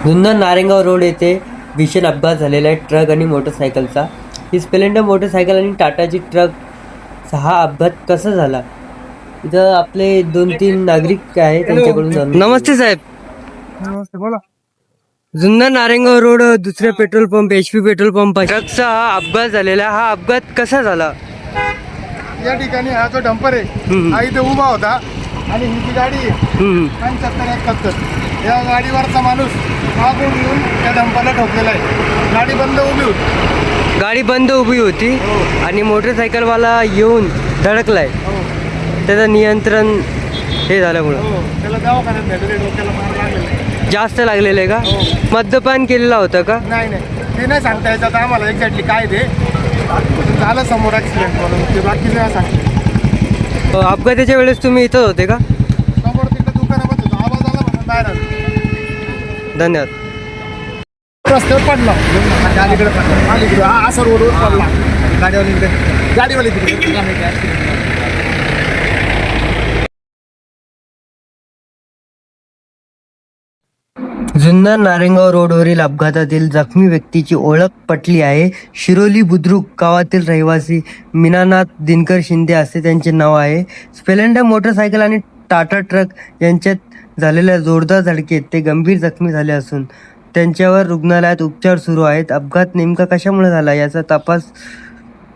Junnar Naregaon road येथे भीषण अपघात झालेला आहे ट्रक आणि मोटरसायकलचा. ही स्प्लेंडर मोटरसायकल आणि टाटाची ट्रकचा हा अपघात कसा झाला, इथं आपले 2-3 नागरिक आहे त्यांच्याकडून जाणून. नमस्ते साहेब. नमस्ते, बोला. जुन्नर नारेगाव रोड दुसरे petrol pump HP petrol pump ट्रकचा हा अपघात झालेला. हा अपघात कसा झाला? या ठिकाणी हा जो डंपर आहे हा इथे उभा होता आणि ही जी गाडी आहे 75-71, या गाडीवरचा माणूस मागून येऊन त्या डंपरला ठोकलेला आहे. गाडी बंद उभी होती. गाडी बंद उभी होती आणि मोटरसायकलवाला येऊन धडकलाय. त्याचं नियंत्रण हे झाल्यामुळं त्याला दवाखान्यात नेलेलं, डोक्याला मार लागलेला आहे. जास्त लागलेलं आहे का? मद्यपान केलेला होता का? नाही ते नाही सांगता याच्यात आम्हाला एक्झॅक्टली काय ते झालं समोर ॲक्सिडेंट म्हणून, ते बाकीचं नाही सांगतो. अपघाताच्या वेळेस तुम्ही इथं होते का? समोर तिकडे दुकानामध्ये होता, आवाज आला म्हणून बाहेर आलो. धन्यवाद. रस्त्यावर पडला, अलीकडे पडला, अलीकडे हा असा रोडवर पडला. गाडीवाली तिकडे जुन्नर नारेगाव रोडवरील अपघातातील जखमी व्यक्तीची ओळख पटली आहे. शिरोली बुद्रुक गावातील रहिवासी मीनानाथ दिनकर शिंदे असे त्यांचे नाव आहे. स्प्लेंडर मोटरसायकल आणि टाटा ट्रक यांच्यात झालेल्या जोरदार धडकेत ते गंभीर जखमी झाले असून त्यांच्यावर रुग्णालयात उपचार सुरू आहेत. अपघात नेमका कशामुळे झाला याचा तपास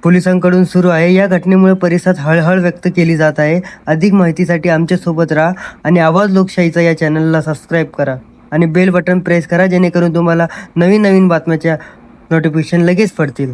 पोलिसांकडून सुरू आहे. या घटनेमुळे परिसरात हळहळ व्यक्त केली जात आहे. अधिक माहितीसाठी आमच्यासोबत राहा आणि आवाज लोकशाहीचा या चॅनलला सबस्क्राईब करा आणि बेल बटन प्रेस करा, जेणेकरून तुम्हाला नवीन बातम्याच्या नोटिफिकेशन लगेच पडतील.